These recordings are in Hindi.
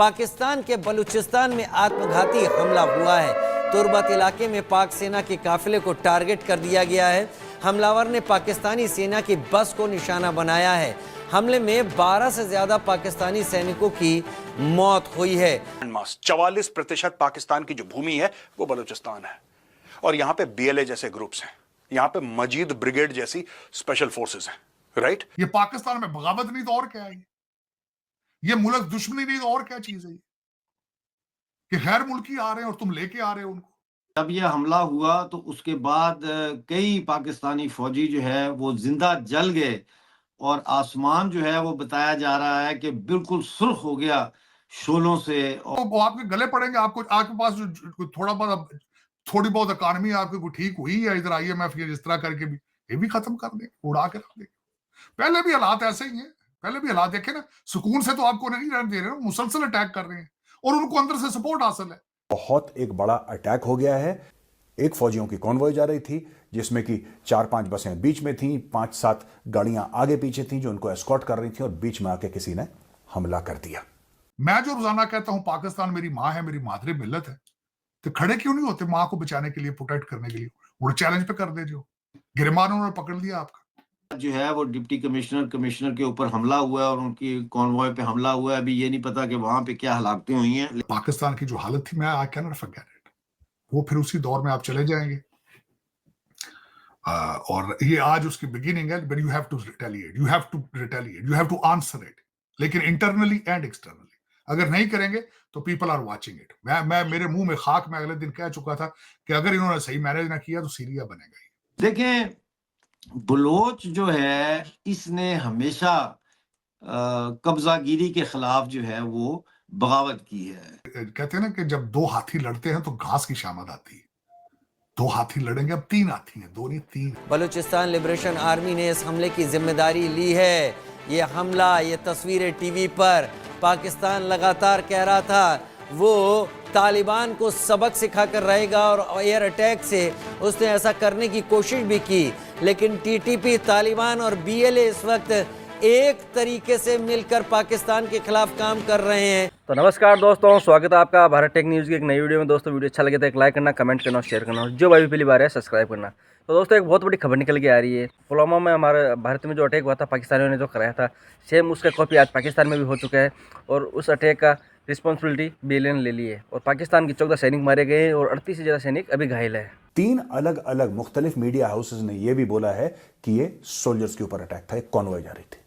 पाकिस्तान के बलूचिस्तान में आत्मघाती हमला हुआ है। तुर्बत इलाके में पाक सेना के काफिले को टारगेट कर दिया गया है। हमलावर ने पाकिस्तानी सेना की बस को निशाना बनाया है। हमले में 12 से ज्यादा पाकिस्तानी सैनिकों की मौत हुई है। 44% पाकिस्तान की जो भूमि है वो बलूचिस्तान है और यहां पे BLA जैसे ग्रुप्स हैं, यहां पे मजीद ब्रिगेड जैसी स्पेशल फोर्सेस हैं, राइट? ये पाकिस्तान में बगावत नहीं तो और क्या है? ये मुल्क दुश्मनी नहीं तो और क्या चीज है? कि गैर मुल्की आ रहे हैं और तुम लेके आ रहे हो उनको। जब ये हमला हुआ तो उसके बाद कई पाकिस्तानी फौजी जो है वो जिंदा जल गए और आसमान जो है वो बताया जा रहा है कि बिल्कुल सुर्ख हो गया शोलों से। और वो आपके गले पड़ेंगे। आपके पास जो थोड़ी बहुत इकॉनमी आपकी ठीक हुई है, इधर IMF ये जिस तरह करके भी ये भी खत्म कर देंगे, उड़ा के रख देंगे। पहले भी हालात ऐसे ही हैं, पहले भी हालात देखे ना। सुकून से तो आपको नहीं रहने दे रहे, मुसलसल अटैक कर रहे हैं और उनको अंदर से सपोर्ट हासिल है। बहुत एक बड़ा अटैक हो गया है। एक फौजियों की कॉन्वॉय जा रही थी जिसमें कि 4-5 बसें बीच में थीं, 5-7 गाड़ियां आगे पीछे थीं जो उनको एस्कॉर्ट कर रही थी और बीच में आके किसी ने हमला कर दिया। मैं जो रोजाना कहता हूं पाकिस्तान मेरी मां है, मेरी मातृ मिल्लत है, तो खड़े क्यों नहीं होते मां को बचाने के लिए, प्रोटेक्ट करने के लिए? वो चैलेंज पे कर दे, जो गिरमान उन्होंने पकड़ लिया आपका। जो है वो डिप्टी कमिश्नर के ऊपर हमला हुआ है और उनकी कॉन्वॉय पे हमला हुआ है। अभी ये नहीं पता कि वहां पे क्या हलाकतें हुई हैं। पाकिस्तान की जो हालत थी, मैं I can not forget it. वो फिर उसी दौर में आप चले जाएंगे और ये आज उसकी बिगिनिंग है। But you have to retaliate, you have to retaliate, you have to answer it, लेकिन इंटरनली एंड एक्सटर्नली। अगर नहीं करेंगे तो पीपल आर वाचिंग इट। मैं मेरे मुंह में खाक, मैं अगले दिन कह चुका था कि अगर इन्होंने सही मैनेज ना किया तो सीरिया बनेगा ही। देखें, बलोच जो है इसने हमेशा कब्जागिरी के खिलाफ जो है वो बगावत की है। कहते हैं ना कि जब दो हाथी लड़ते हैं तो घास की शामत आती है। दो हाथी लड़ेंगे, अब 3 हाथी हैं, 2 नहीं 3। बलूचिस्तान लिबरेशन आर्मी ने इस हमले की जिम्मेदारी ली है। ये हमला, ये तस्वीरें टीवी पर, पाकिस्तान लगातार कह रहा था वो तालिबान को सबक सिखाकर रहेगा और एयर अटैक से उसने ऐसा करने की कोशिश भी की, लेकिन TTP, तालिबान और BLA इस वक्त एक तरीके से मिलकर पाकिस्तान के खिलाफ काम कर रहे हैं। तो नमस्कार दोस्तों, स्वागत है आपका भारत टेक न्यूज़ की एक नई वीडियो में। दोस्तों वीडियो अच्छा लगे तो एक लाइक करना, कमेंट करना और शेयर करना, और जो भाई पहली बार है सब्सक्राइब करना। तो दोस्तों एक बहुत बड़ी खबर निकल के आ रही है। पुलवामा में हमारे भारत में जो अटैक हुआ था, पाकिस्तानियों ने जो कराया था, सेम उसका कॉपी आज पाकिस्तान में भी हो चुका है और उस अटैक का रिस्पॉन्सिबिलिटी BLA ने ले ली है और पाकिस्तान के 14 सैनिक मारे गए हैं और 38 से ज़्यादा सैनिक अभी घायल है। 3 अलग अलग मुख्तलिफ मीडिया हाउसेज ने यह भी बोला है कि ये सोल्जर्स के ऊपर अटैक था। एक कॉन्वॉय जा रही थी,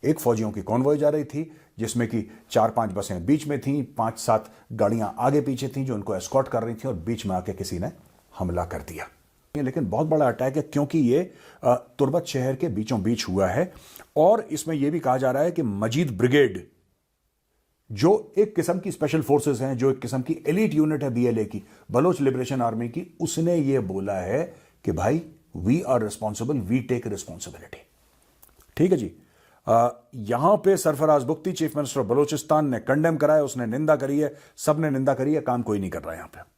एक फौजियों की कॉन्वॉय जा रही थी जिसमें कि 4-5 बसें बीच में थीं, 5-7 गाड़ियां आगे पीछे थीं जो उनको एस्कॉर्ट कर रही थी और बीच में आके किसी ने हमला कर दिया। लेकिन बहुत बड़ा अटैक है क्योंकि ये तुर्बत शहर के बीचों बीच हुआ है और इसमें यह भी कहा जा रहा है कि मजीद ब्रिगेड, जो एक किस्म की स्पेशल फोर्सेस हैं, जो एक किस्म की एलीट यूनिट है BLA की, बलोच लिबरेशन आर्मी की, उसने यह बोला है कि भाई we are responsible, we take responsibility. ठीक है जी। यहां पे Sarfaraz Bugti, chief minister of Balochistan, ने कंडेम करा है, उसने निंदा करी है, सबने निंदा करी है, काम कोई नहीं कर रहा है यहां पे।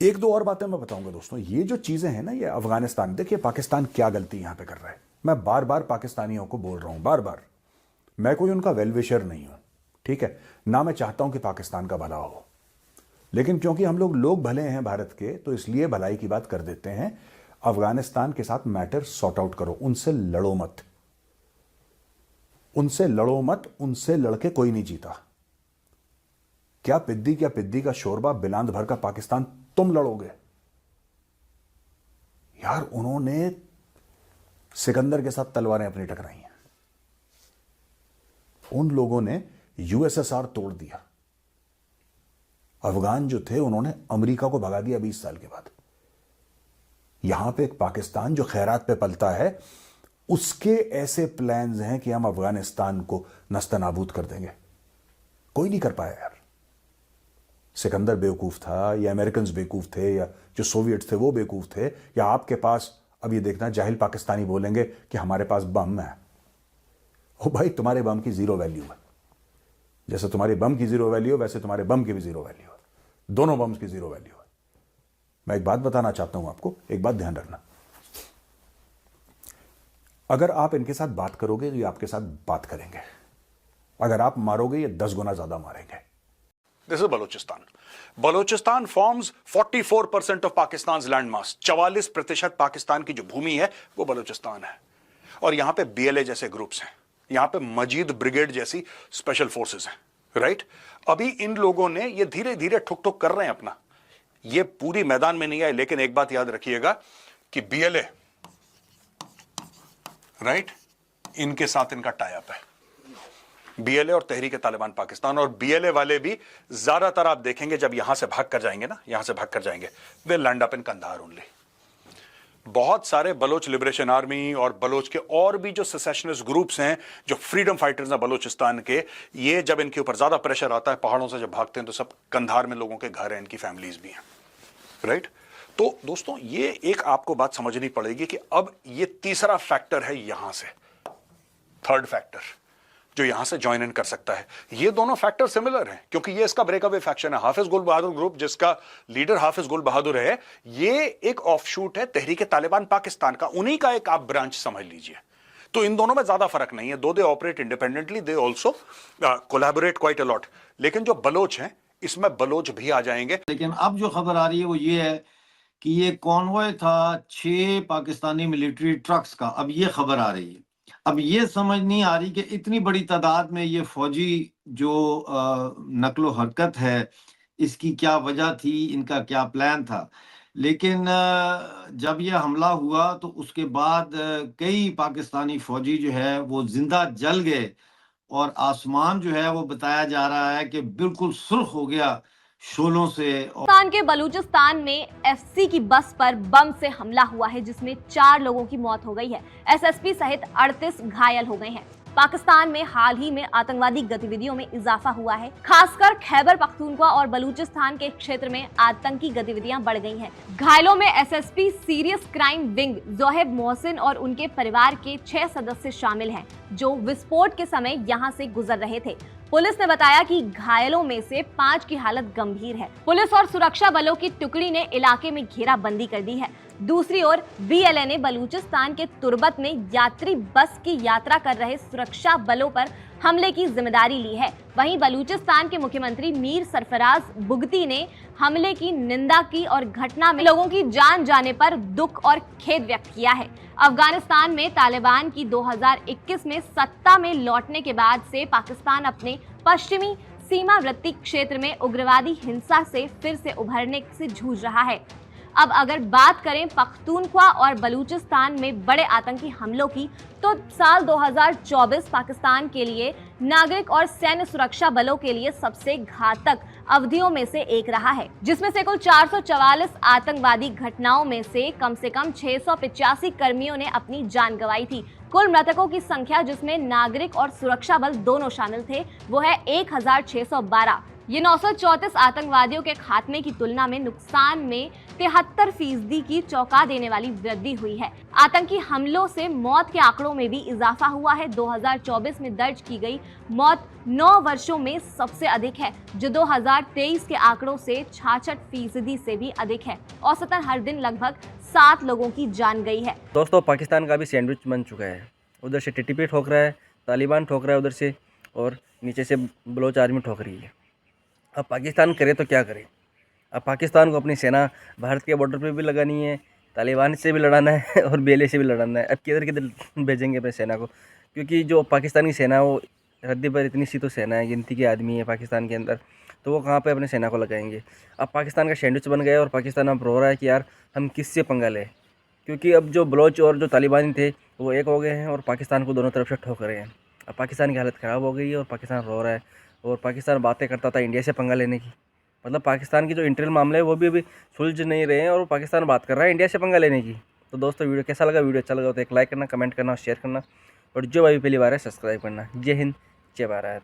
एक दो और बातें मैं बताऊंगा दोस्तों। ये जो चीजें हैं ना, ये अफगानिस्तान, देखिए पाकिस्तान क्या गलती यहां पे कर रहा है। मैं बार बार पाकिस्तानियों को बोल रहा हूं, बार बार, मैं कोई उनका वेलविशर नहीं हूं, ठीक है ना, मैं चाहता हूं कि पाकिस्तान का भला हो, लेकिन क्योंकि हम लोग भले हैं भारत के, तो इसलिए भलाई की बात कर देते हैं। अफगानिस्तान के साथ मैटर सॉर्ट आउट करो, उनसे लड़ो मत, उनसे लड़ो मत, उनसे लड़के कोई नहीं जीता। क्या पिद्दी का शोरबा, बिलांद भर का पाकिस्तान तुम लड़ोगे यार? उन्होंने सिकंदर के साथ तलवारें अपनी टकराई हैं, उन लोगों ने USSR तोड़ दिया। अफगान जो थे उन्होंने अमेरिका को भगा दिया 20 साल के बाद। यहां पे एक पाकिस्तान जो खैरात पे पलता है, उसके ऐसे प्लान्स हैं कि हम अफगानिस्तान को नस्तनाबूद कर देंगे। कोई नहीं कर पाया यार। सिकंदर बेवकूफ था या अमेरिकन्स बेवकूफ थे या जो सोवियट्स थे वो बेवकूफ थे, या आपके पास, अब ये देखना, जाहिल पाकिस्तानी बोलेंगे कि हमारे पास बम है। ओ भाई, तुम्हारे बम की जीरो वैल्यू है। जैसे तुम्हारे बम की जीरो वैल्यू है, वैसे तुम्हारे बम की भी जीरो वैल्यू है। दोनों बम्स की जीरो वैल्यू है। मैं एक बात बताना चाहता हूं आपको, एक बात ध्यान रखना। अगर आप इनके साथ बात करोगे तो ये आपके साथ बात करेंगे अगर आप मारोगे ये 10 गुना ज्यादा मारेंगे। This is Balochistan. Balochistan forms 44% of Pakistan land mass. 44% Pakistan की जो भूमि है वो बलूचिस्तान है। और यहां पे BLA जैसे ग्रुप्स हैं, यहां पे मजीद ब्रिगेड जैसी स्पेशल फोर्सेस हैं, राइट। अभी इन लोगों ने ये धीरे धीरे ठुक ठुक कर रहे हैं अपना, ये पूरी मैदान में नहीं आए, लेकिन एक बात याद रखिएगा कि BLA, राइट, इनके साथ इनका टाई अप है, BLA और तहरीक तालिबान पाकिस्तान। और BLA वाले भी ज्यादातर आप देखेंगे जब यहां से भाग कर जाएंगे ना, यहां से भाग कर जाएंगे, they land up in Kandahar only. बहुत सारे बलोच लिबरेशन आर्मी और बलोच के और भी जो सेसेशनिस्ट ग्रुप्स हैं, जो फ्रीडम फाइटर्स हैं बलोचिस्तान के, ये जब इनके ऊपर ज्यादा प्रेशर आता है, पहाड़ों से जब भागते हैं, तो सब कंधार में लोगों के घर हैं, इनकी फैमिलीज भी हैं, राइट। तो दोस्तों ये एक आपको बात समझनी पड़ेगी कि अब ये तीसरा फैक्टर है यहां से, थर्ड फैक्टर जो यहां से ज्वाइन इन कर सकता है। ये दोनों फैक्टर सिमिलर हैं, क्योंकि ये इसका ब्रेकअवे फैक्शन है। हाफिज गुल बहादुर ग्रुप, जिसका लीडर हाफिज गुल बहादुर है, ये एक ऑफशूट है तहरीक तालिबान पाकिस्तान का, उन्हीं का एक आप ब्रांच समझ लीजिए। तो इन दोनों में ज्यादा फर्क नहीं है, दो they operate independently, they also collaborate quite a lot. लेकिन जो बलोच हैं, इसमें बलोच भी आ जाएंगे। लेकिन अब जो खबर आ रही है वो ये है कि ये कॉन्वॉय था 6 पाकिस्तानी मिलिट्री ट्रक्स का। अब ये खबर आ रही है, अब ये समझ नहीं आ रही कि इतनी बड़ी तादाद में ये फौजी जो नकलो हरकत है, इसकी क्या वजह थी, इनका क्या प्लान था। लेकिन जब ये हमला हुआ तो उसके बाद कई पाकिस्तानी फौजी जो है वो जिंदा जल गए, और आसमान जो है वो बताया जा रहा है कि बिल्कुल सुर्ख हो गया शोलों से। पाकिस्तान के बलूचिस्तान में एफसी की बस पर बम से हमला हुआ है, जिसमें 4 लोगों की मौत हो गई है। एसएसपी सहित 38 घायल हो गए हैं। पाकिस्तान में हाल ही में आतंकवादी गतिविधियों में इजाफा हुआ है। खासकर खैबर पख्तूनख्वा और बलूचिस्तान के क्षेत्र में आतंकी गतिविधियां बढ़ गई हैं। घायलों में SSP serious crime wing Zoheb Mohsin और उनके परिवार के 6 सदस्य शामिल हैं, जो विस्फोट के समय यहां से गुजर रहे थे। पुलिस ने बताया कि घायलों में से 5 की हालत गंभीर है। पुलिस और सुरक्षा बलों की टुकड़ी ने इलाके में घेराबंदी कर दी है। दूसरी ओर BLA ने बलूचिस्तान के तुर्बत में यात्री बस की यात्रा कर रहे सुरक्षा बलों पर हमले की जिम्मेदारी ली है। वहीं बलूचिस्तान के मुख्यमंत्री मीर सरफराज बुगती ने हमले की निंदा की और घटना में लोगों की जान जाने पर दुख और खेद व्यक्त किया है। अफगानिस्तान में तालिबान की 2021 में सत्ता में लौटने के बाद से पाकिस्तान अपने पश्चिमी सीमावर्ती क्षेत्र में उग्रवादी हिंसा से फिर से उभरने से जूझ रहा है। अब अगर बात करें पख्तूनख्वा और बलूचिस्तान में बड़े आतंकी हमलों की, तो साल 2024 पाकिस्तान के लिए नागरिक और सैन्य सुरक्षा बलों के लिए सबसे घातक अवधियों में से एक रहा है, जिसमें से कुल 444 आतंकवादी घटनाओं में से कम 685 कर्मियों ने अपनी जान गंवाई थी। कुल मृतकों की संख्या, जिसमें नागरिक और सुरक्षा बल दोनों शामिल थे, वो है 1612। ये 934 आतंकवादियों के खात्मे की तुलना में नुकसान में 73% की चौंका देने वाली वृद्धि हुई है। आतंकी हमलों से मौत के आंकड़ों में भी इजाफा हुआ है। 2024 में दर्ज की गई मौत 9 वर्षों में सबसे अधिक है, जो 2023 के आंकड़ों से 66% से भी अधिक है। औसतन हर दिन लगभग 7 लोगों की जान गई है। दोस्तों पाकिस्तान का भी सैंडविच बन चुका है। उधर से टीटीपी ठोक रहा है, तालिबान ठोक रहा है उधर से, और नीचे से बलोच आर्मी ठोक रही है। अब पाकिस्तान करे तो क्या करे? अब पाकिस्तान को अपनी सेना भारत के बॉर्डर पे भी लगानी है, तालिबान से भी लड़ाना है और BLA से भी लड़ाना है। अब किधर किधर भेजेंगे अपनी सेना को? क्योंकि जो पाकिस्तान की सेना है वो रद्दी पर इतनी सी तो सेना है, गिनती के आदमी है पाकिस्तान के अंदर, तो वो कहाँ पे अपनी सेना को लगाएंगे? अब पाकिस्तान का सैंडविच बन गया और पाकिस्तान अब रो रहा है कि यार हम किससे पंगा लें, क्योंकि अब जो बलोच और जो तालिबानी थे वो एक हो गए हैं और पाकिस्तान को दोनों तरफ से ठोक रहे हैं। अब पाकिस्तान की हालत ख़राब हो गई है और पाकिस्तान रो रहा है। और पाकिस्तान बातें करता था इंडिया से पंगा लेने की, मतलब पाकिस्तान की जो इंटरनल मामले हैं वो भी अभी सुलझ नहीं रहे हैं और पाकिस्तान बात कर रहा है इंडिया से पंगा लेने की। तो दोस्तों वीडियो कैसा लगा? वीडियो अच्छा लगा तो एक लाइक करना, कमेंट करना, शेयर करना, और जो भाई पहली बार है सब्सक्राइब करना। जय हिंद, जय भारत।